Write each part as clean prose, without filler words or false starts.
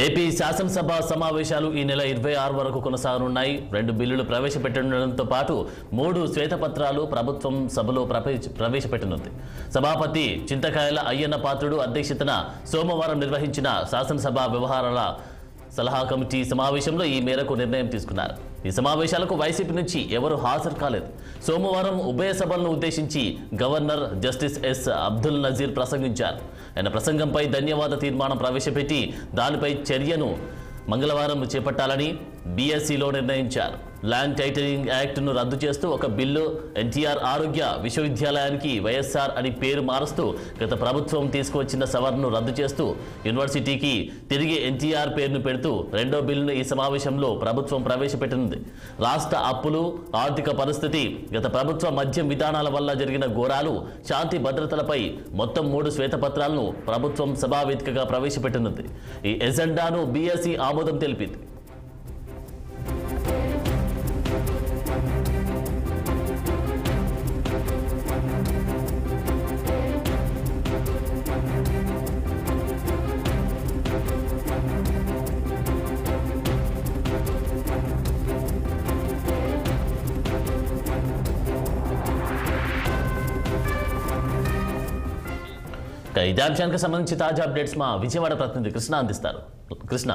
AP శాసనసభ సమావేశాలు ఈ నెల 26 వరకు కొనసాగనున్నాయి. 2 బిల్లులు ప్రవేశపెట్టడంతో పాటు 3 శ్వేతపత్రాలు ప్రభుత్వం సభలో ప్రవేశపెట్టనుంది. సభాపతి చింతకాయల అయ్యన్న పాత్రుడు అధ్యక్షతన సోమవారం నిర్వహించిన శాసనసభ వ్యవహారాల సలహా కమిటీ సమావేశంలో ఈ మేరకు నిర్ణయం తీసుకున్నారు. ఈ సమావేశాలకు వైసీపీ నుంచి ఎవరు హాజరు కాలేదు. సోమవారం ఉభయ సభలను ఉద్దేశించి governor justice S Abdul Nazeer ప్రసంగించారు. ఆయన ప్రసంగంపై ధన్యవాద తీర్మానం ప్రవేశపెట్టి దానిపై చర్యను మంగళవారం చేపట్టాలని బీఎస్సీలో నిర్ణయించారు. ల్యాండ్ టైటిలింగ్ యాక్ట్ను రద్దు చేస్తూ ఒక బిల్లు, ఎన్టీఆర్ ఆరోగ్య విశ్వవిద్యాలయానికి వైఎస్ఆర్ అని పేరు మారుస్తూ గత ప్రభుత్వం తీసుకువచ్చిన సవరణను రద్దు చేస్తూ యూనివర్సిటీకి తిరిగి ఎన్టీఆర్ పేరును పెడుతూ రెండో బిల్లును ఈ సమావేశంలో ప్రభుత్వం ప్రవేశపెట్టనుంది. రాష్ట్ర అప్పులు, ఆర్థిక పరిస్థితి, గత ప్రభుత్వ మద్యం విధానాల వల్ల జరిగిన ఘోరాలు, శాంతి భద్రతలపై మొత్తం 3 శ్వేతపత్రాలను ప్రభుత్వం సభావేదికగా ప్రవేశపెట్టనుంది. ఈ ఎజెండాను బీఎస్సీ ఆమోదం తెలిపింది. ఇదే అంశానికి సంబంధించి తాజా అప్డేట్స్ మా విజయవాడ ప్రతినిధి కృష్ణ అందిస్తారు. కృష్ణ,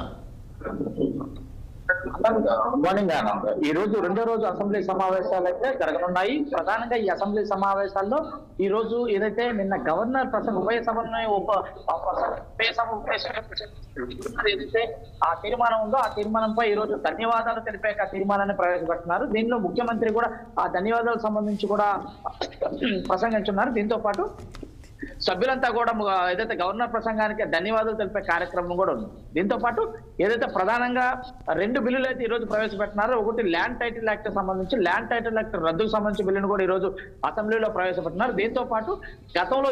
మార్నింగ్ ఆనంద్. ఈ రోజు రెండో రోజు అసెంబ్లీ సమావేశాలు అయితే జరగనున్నాయి. ప్రధానంగా ఈ అసెంబ్లీ సమావేశాల్లో ఈ రోజు ఏదైతే నిన్న గవర్నర్ ఉభయ సభను ఏదైతే ఆ తీర్మానం ఉందో ఆ తీర్మానంపై ఈ రోజు ధన్యవాదాలు తెలిపే తీర్మానాన్ని ప్రవేశపెడుతున్నారు. దీనిలో ముఖ్యమంత్రి కూడా ఆ ధన్యవాదాలకు సంబంధించి కూడా ప్రసంగించున్నారు. దీంతో పాటు సభ్యులంతా కూడా ఏదైతే గవర్నర్ ప్రసంగానికి ధన్యవాదాలు తెలిపే కార్యక్రమం కూడా ఉంది. దీంతో పాటు ఏదైతే ప్రధానంగా 2 బిల్లులు అయితే ఈ రోజు ప్రవేశపెట్టినారో, ఒకటి ల్యాండ్ టైటిల్ యాక్ట్ సంబంధించి ల్యాండ్ టైటిల్ యాక్ట్ రద్దుకు సంబంధించి బిల్లును కూడా ఈ రోజు అసెంబ్లీలో ప్రవేశపెట్టినారు. దీంతో పాటు గతంలో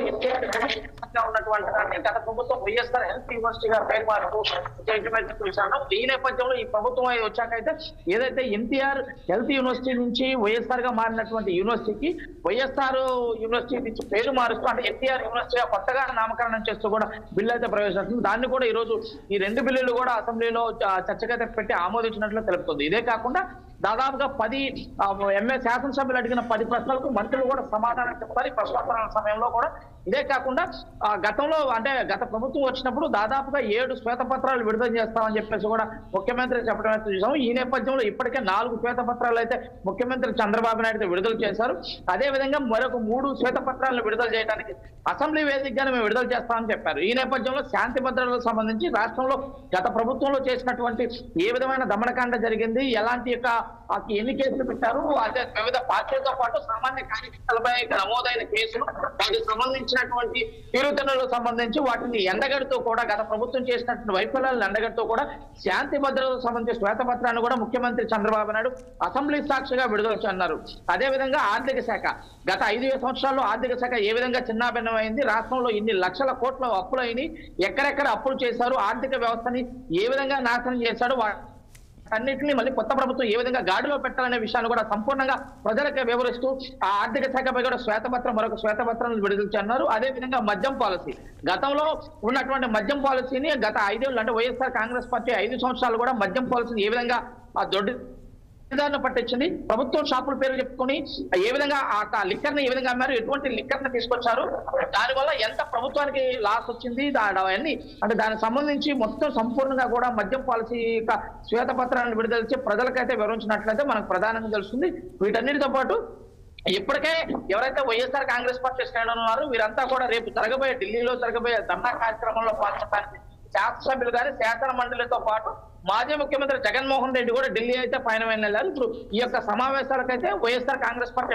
ఉన్నటువంటి గత ప్రభుత్వం వైఎస్ఆర్ హెల్త్ యూనివర్సిటీగా పేరు మార్పు చూశాను. ఈ నేపథ్యంలో ఈ ప్రభుత్వం వచ్చాకైతే ఏదైతే ఎన్టీఆర్ హెల్త్ యూనివర్సిటీ నుంచి వైఎస్ఆర్ గా మారినటువంటి యూనివర్సిటీకి వైఎస్ఆర్ యూనివర్సిటీ నుంచి పేరు మారుస్తూ అంటే ఎన్టీఆర్ యూనివర్సిటీగా కొత్తగా నామకరణం చేస్తూ కూడా బిల్లు అయితే ప్రవేశపెడుతుంది. దాన్ని కూడా ఈ రోజు ఈ 2 బిల్లులు కూడా అసెంబ్లీలో చర్చకైతే పెట్టి ఆమోదించినట్లు తెలుపుతుంది. ఇదే కాకుండా దాదాపుగా 10 శాసనసభ్యులు అడిగిన 10 ప్రశ్నలకు మంత్రులు కూడా సమాధానం చెప్తారు ఈ ప్రశ్నోత్తరాల సమయంలో కూడా. ఇదే కాకుండా గతంలో అంటే గత ప్రభుత్వం వచ్చినప్పుడు దాదాపుగా 7 శ్వేతపత్రాలు విడుదల చేస్తామని చెప్పేసి కూడా ముఖ్యమంత్రి చెప్పడం అయితే చూసాము. ఈ నేపథ్యంలో ఇప్పటికే 4 శ్వేతపత్రాలు అయితే ముఖ్యమంత్రి చంద్రబాబు నాయుడు విడుదల చేశారు. అదేవిధంగా మరొక 3 శ్వేతపత్రాలను విడుదల చేయడానికి అసెంబ్లీ వేదికగానే మేము విడుదల చేస్తామని చెప్పారు. ఈ నేపథ్యంలో శాంతి భద్రతలకు సంబంధించి రాష్ట్రంలో గత ప్రభుత్వంలో చేసినటువంటి ఏ విధమైన దమనకాండ జరిగింది, ఎలాంటి ఎన్ని కేసులు పెట్టారు, అదే వివిధ పార్టీలతో పాటు సామాన్య కార్యకర్తలపై నమోదైన కేసులు, వాటికి సంబంధించినటువంటి తీరుతెన్నులకు సంబంధించి వాటిని ఎండగడుతూ కూడా గత ప్రభుత్వం చేసినటువంటి వైఫల్యాలను ఎండగడుతూ కూడా శాంతి భద్రతలకు సంబంధించిన శ్వేతపత్రాన్ని కూడా ముఖ్యమంత్రి చంద్రబాబు నాయుడు అసెంబ్లీ సాక్షిగా విడుదల చేయన్నారు. అదేవిధంగా ఆర్థిక శాఖ గత 5 సంవత్సరాల్లో ఆర్థిక శాఖ ఏ విధంగా చిన్నాభిన్నమైంది, రాష్ట్రంలో ఇన్ని లక్షల కోట్ల అప్పులు అయినాయి, ఎక్కడెక్కడ అప్పులు చేశారు, ఆర్థిక వ్యవస్థని ఏ విధంగా నాశనం చేశాడు, అన్నింటినీ మళ్ళీ కొత్త ప్రభుత్వం ఏ విధంగా గాడిలో పెట్టాలనే విషయాన్ని కూడా సంపూర్ణంగా ప్రజలకు వివరిస్తూ ఆ ఆర్థిక శాఖపై కూడా మరొక శ్వేతపత్రాలను విడుదల చేస్తున్నారు. అదేవిధంగా మద్యం పాలసీ, గతంలో ఉన్నటువంటి మద్యం పాలసీని గత 5 ఏళ్ళు అంటే వైఎస్ఆర్ కాంగ్రెస్ పార్టీ 5 సంవత్సరాలు కూడా మద్యం పాలసీని ఏ విధంగా ఆ దొడ్డి పట్టించింది, ప్రభుత్వం షాపుల పేరు చెప్పుకొని ఏ విధంగా ఆ లిక్కర్ ని ఏ విధంగా అమ్మారు, ఎటువంటి లిక్కర్ ని తీసుకొచ్చారు, దానివల్ల ఎంత ప్రభుత్వానికి లాస్ వచ్చింది, అవన్నీ అంటే దానికి సంబంధించి మొత్తం సంపూర్ణంగా కూడా మద్యం పాలసీ శ్వేతపత్రాలను విడుదల చేసి ప్రజలకైతే వివరించినట్లయితే మనకు ప్రధానంగా తెలుస్తుంది. వీటన్నిటితో పాటు ఇప్పటికే ఎవరైతే వైఎస్ఆర్ కాంగ్రెస్ పార్టీ శ్రేణులు ఉన్నారో వీరంతా కూడా రేపు ఢిల్లీలో జరగబోయే ధర్నా కార్యక్రమంలో పాల్గొనడానికి శాసనసభ్యులు కానీ శాసన మండలితో పాటు మాజీ ముఖ్యమంత్రి జగన్మోహన్ రెడ్డి కూడా ఢిల్లీ అయితే పయనమైన వెళ్ళారు. ఇప్పుడు ఈ యొక్క సమావేశాలకైతే వైఎస్ఆర్ కాంగ్రెస్ పార్టీ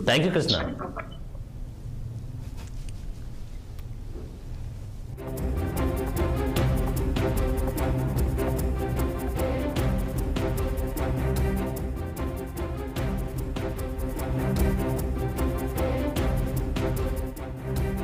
థ్యాంక్ యూ కృష్ణ.